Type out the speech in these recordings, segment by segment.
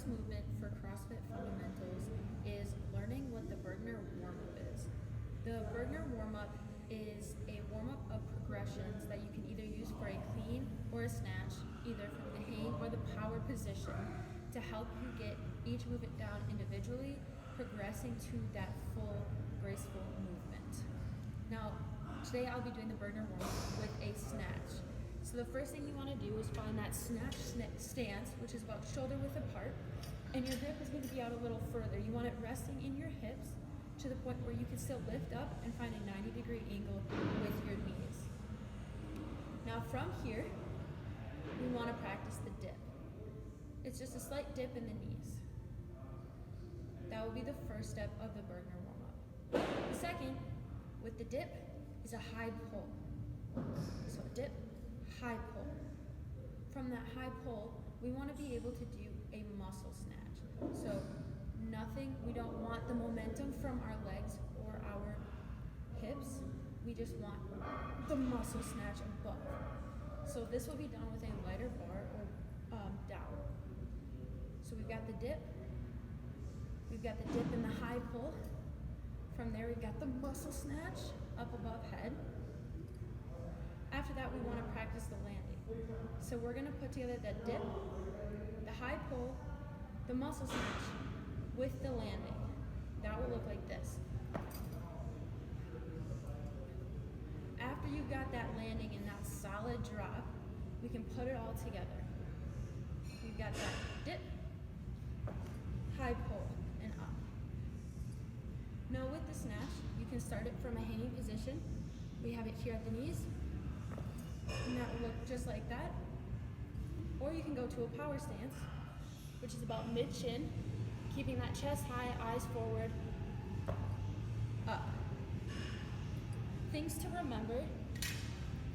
first movement for CrossFit fundamentals is learning what the Bergner warm-up is. The Bergner warm-up is a warm-up of progressions that you can either use for a clean or a snatch, either from the hang or the power position, to help you get each movement down individually, progressing to that full graceful movement. Now, today I'll be doing the Bergner warm-up with a snatch. So the first thing you want to do is find that snatch stance, which is about shoulder width apart, and your grip is going to be out a little further. You want it resting in your hips to the point where you can still lift up and find a 90-degree angle with your knees. Now from here, we want to practice the dip. It's just a slight dip in the knees. That will be the first step of the Bergner warm-up. The second, with the dip, is a high pull. So dip, high pull. From that high pull, we want to be able to do a muscle snatch. So nothing, we don't want the momentum from our legs or our hips. We just want the muscle snatch above. So this will be done with a lighter bar or down. So we've got the dip and the high pull. From there, we've got the muscle snatch up above head. After that, we want to practice the landing. So we're going to put together the dip, the high pull, the muscle snatch with the landing. That will look like this. After you've got that landing and that solid drop, we can put it all together. We've got that dip, high pull, and up. Now with the snatch, you can start it from a hanging position. We have it here at the knees, and that will look just like that. Or you can go to a power stance, which is about mid-chin, keeping that chest high, eyes forward, up. Things to remember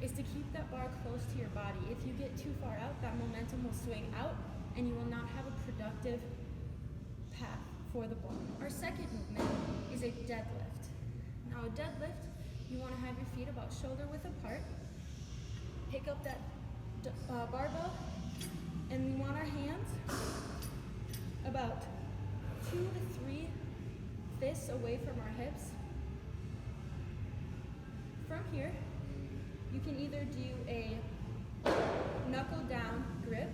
is to keep that bar close to your body. If you get too far out, that momentum will swing out and you will not have a productive path for the bar. Our second movement is a deadlift. Now a deadlift, you want to have your feet about shoulder width apart, pick up that barbell, and we want our hands about 2 to 3 fists away from our hips. From here, you can either do a knuckle down grip,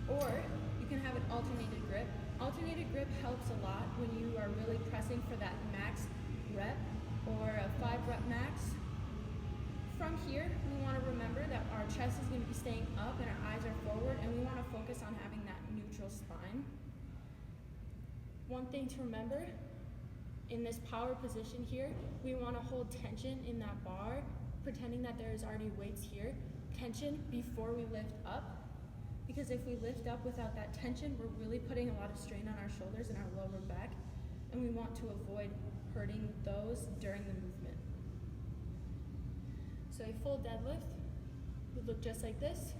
or you can have an alternated grip. Alternated grip helps a lot when you are really pressing for that max rep or a 5 rep max. From here, we want to remember that our chest is going to be staying up and our eyes are forward, and we want to focus on having that neutral spine. One thing to remember, in this power position here, we want to hold tension in that bar, pretending that there is already weights here. Tension before we lift up, because if we lift up without that tension, we're really putting a lot of strain on our shoulders and our lower back, and we want to avoid hurting those during the movement. So a full deadlift would look just like this,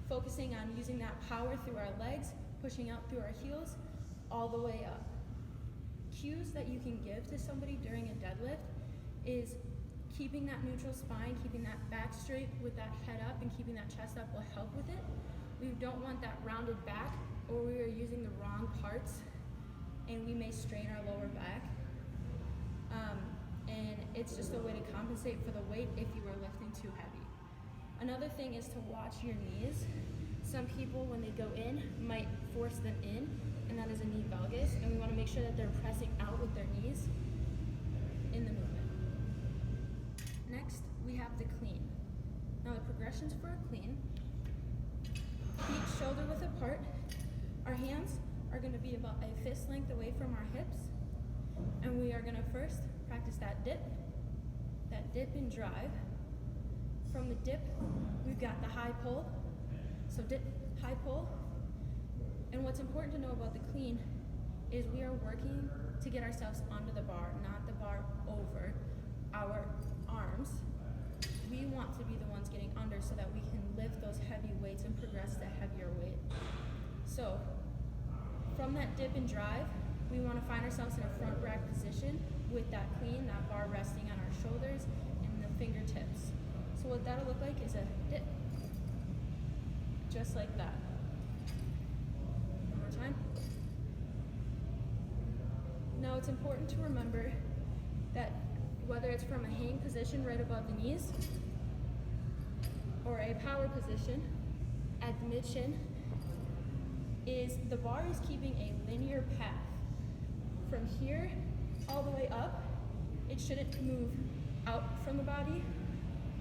focusing on using that power through our legs, pushing out through our heels, all the way up. Cues that you can give to somebody during a deadlift is keeping that neutral spine, keeping that back straight with that head up, and keeping that chest up will help with it. We don't want that rounded back, or we are using the wrong parts and we may strain our lower back. And it's just a way to compensate for the weight if you are lifting too heavy. Another thing is to watch your knees. Some people, when they go in, might force them in, and that is a knee valgus, and we want to make sure that they're pressing out with their knees in the movement. Next, we have the clean. Now the progressions for a clean: feet shoulder width apart. Our hands are going to be about a fist length away from our hips, and we are going to first practice that dip and drive. From the dip, we've got the high pull. So dip, high pull. And what's important to know about the clean is we are working to get ourselves onto the bar, not the bar over our arms. We want to be the ones getting under so that we can lift those heavy weights and progress to heavier weight. So from that dip and drive, we want to find ourselves in a front rack position with that clean, that bar resting on our shoulders and the fingertips. So what that'll look like is a dip, just like that. One more time. it's important to remember that whether it's from a hang position right above the knees or a power position at the mid-shin, is the bar is keeping a linear path. From here all the way up, it shouldn't move out from the body,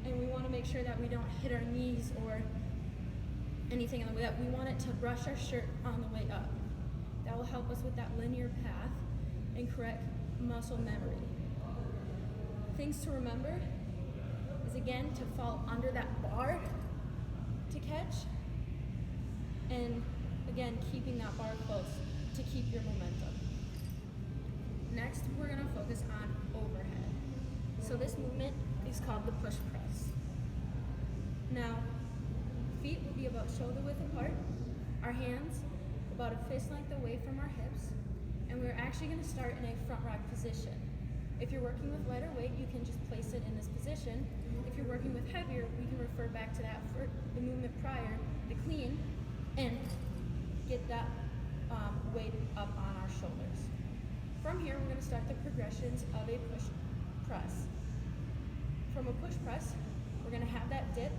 and we want to make sure that we don't hit our knees or anything on the way up. We want it to brush our shirt on the way up. That will help us with that linear path and correct muscle memory. Things to remember is, again, to fall under that bar to catch, and again, keeping that bar close to keep your momentum. Next, we're going to focus on overhead. So this movement is called the push press. Now, feet will be about shoulder width apart, our hands about a fist length away from our hips, and we're actually going to start in a front rack position. If you're working with lighter weight, you can just place it in this position. If you're working with heavier, we can refer back to that for the movement prior, the clean, and get that weight up on our shoulders. From here, we're going to start the progressions of a push press. From a push press, we're going to have that dip,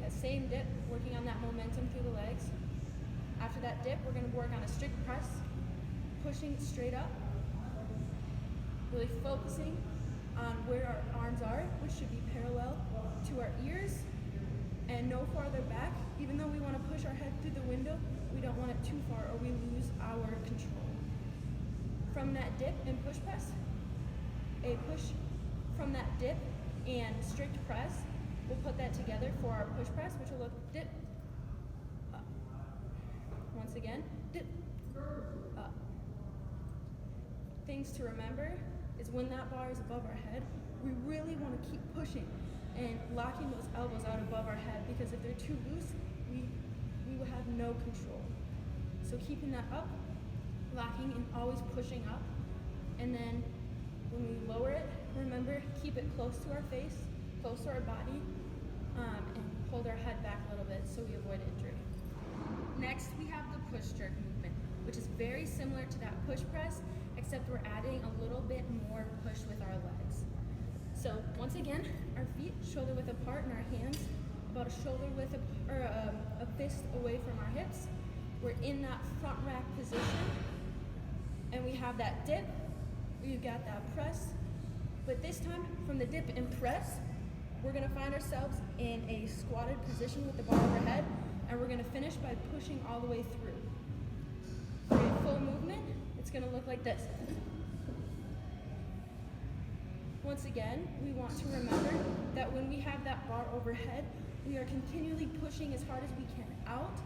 that same dip, working on that momentum through the legs. After that dip, we're going to work on a strict press, pushing straight up, really focusing on where our arms are, which should be parallel to our ears and no farther back. Even though we want to push our head through the window, we don't want it too far or we lose our control. From that dip and push press, a push from that dip and strict press, we'll put that together for our push press, which will look dip, up. Once again, dip, up. Things to remember is when that bar is above our head, we really want to keep pushing and locking those elbows out above our head, because if they're too loose, we will have no control. So keeping that up, locking and always pushing up, and then when we lower it, remember, keep it close to our face, close to our body, and hold our head back a little bit so we avoid injury. Next, we have the push jerk movement, which is very similar to that push press, except we're adding a little bit more push with our legs. So once again, our feet shoulder width apart and our hands about a shoulder width or a fist away from our hips. We're in that front rack position, and we have that dip. We've got that press, but this time from the dip and press, we're going to find ourselves in a squatted position with the bar overhead, and we're going to finish by pushing all the way through. For a full movement, it's going to look like this. Once again, we want to remember that when we have that bar overhead, we are continually pushing as hard as we can out.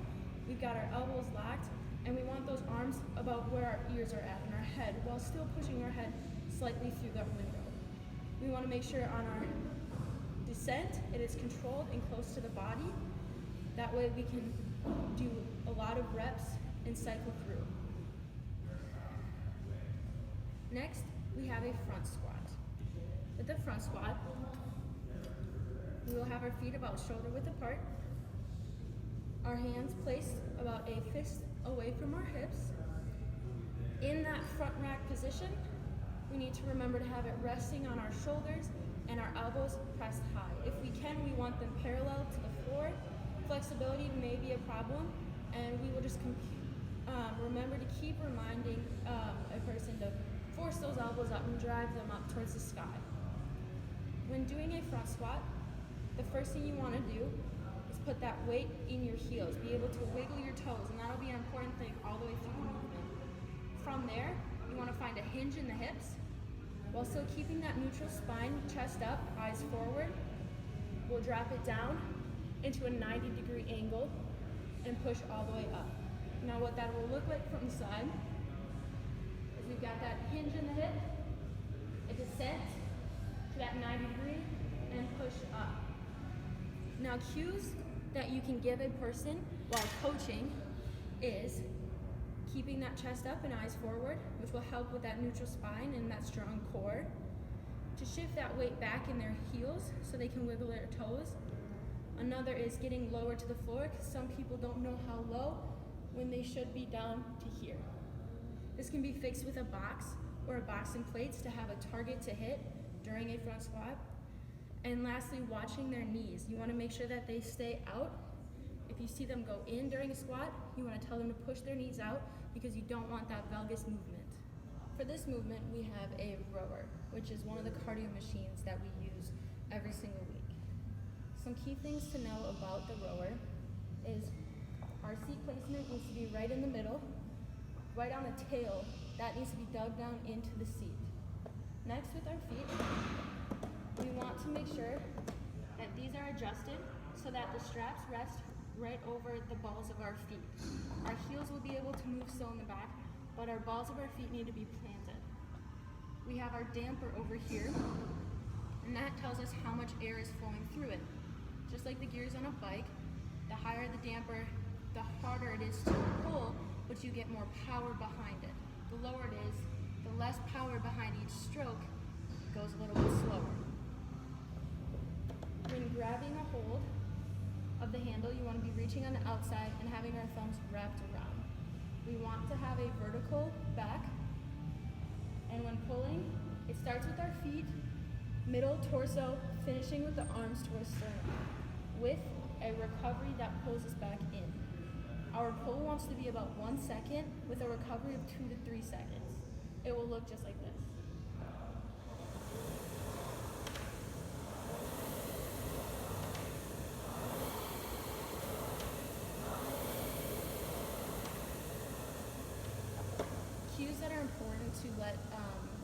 We've got our elbows locked, and we want those arms about where our ears are at in our head, while still pushing our head slightly through that window. We want to make sure on our descent, it is controlled and close to the body. That way we can do a lot of reps and cycle through. Next, we have a front squat. With the front squat, we will have our feet about shoulder width apart, our hands placed about a fist away from our hips. In that front rack position, we need to remember to have it resting on our shoulders and our elbows pressed high. If we can, we want them parallel to the floor. Flexibility may be a problem, and we will just remember to keep reminding a person to force those elbows up and drive them up towards the sky. When doing a front squat, the first thing you want to do is put that weight in your heels. Be able to wiggle your toes, and that'll be an important thing all the way through the movement. From there, you want to find a hinge in the hips, while still keeping that neutral spine, chest up, eyes forward. We'll drop it down into a 90-degree angle and push all the way up. Now what that will look like from the side is we've got that hinge in the hip, a descent to that 90 degree, and push up. Now cues that you can give a person while coaching is keeping that chest up and eyes forward, which will help with that neutral spine and that strong core. To shift that weight back in their heels so they can wiggle their toes. Another is getting lower to the floor, because some people don't know how low when they should be down to here. This can be fixed with a box or boxing plates to have a target to hit during a front squat. And lastly, watching their knees. You want to make sure that they stay out. If you see them go in during a squat, you want to tell them to push their knees out because you don't want that valgus movement. For this movement, we have a rower, which is one of the cardio machines that we use every single week. Some key things to know about the rower is our seat placement needs to be right in the middle, right on the tail. That needs to be dug down into the seat. Next, with our feet, we want to make sure that these are adjusted so that the straps rest right over the balls of our feet. Our heels will be able to move still in the back, but our balls of our feet need to be planted. We have our damper over here, and that tells us how much air is flowing through it. Just like the gears on a bike, the higher the damper, the harder it is to pull, but you get more power behind it. The lower it is, the less power behind each stroke, it goes a little bit slower. When grabbing a hold of the handle, you want to be reaching on the outside and having our thumbs wrapped around. We want to have a vertical back, and when pulling, it starts with our feet, middle torso, finishing with the arms towards sternum, with a recovery that pulls us back in. Our pull wants to be about 1 second with a recovery of 2 to 3 seconds. It will look just like this. Cues that are important to let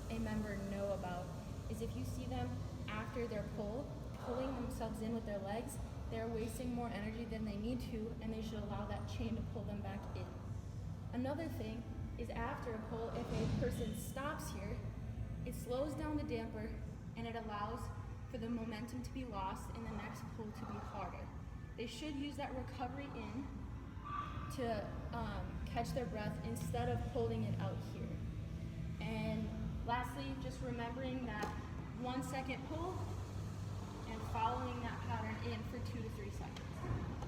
a member know about is if you see them after their pull, pulling themselves in with their legs, they're wasting more energy than they need to, and they should allow that chain to pull them back in. Another thing is after a pull, if a person stops here, it slows down the damper and it allows for the momentum to be lost and the next pull to be harder. They should use that recovery in to catch their breath instead of holding it out here. And lastly, just remembering that 1 second pull and following that pattern in for 2 to 3 seconds.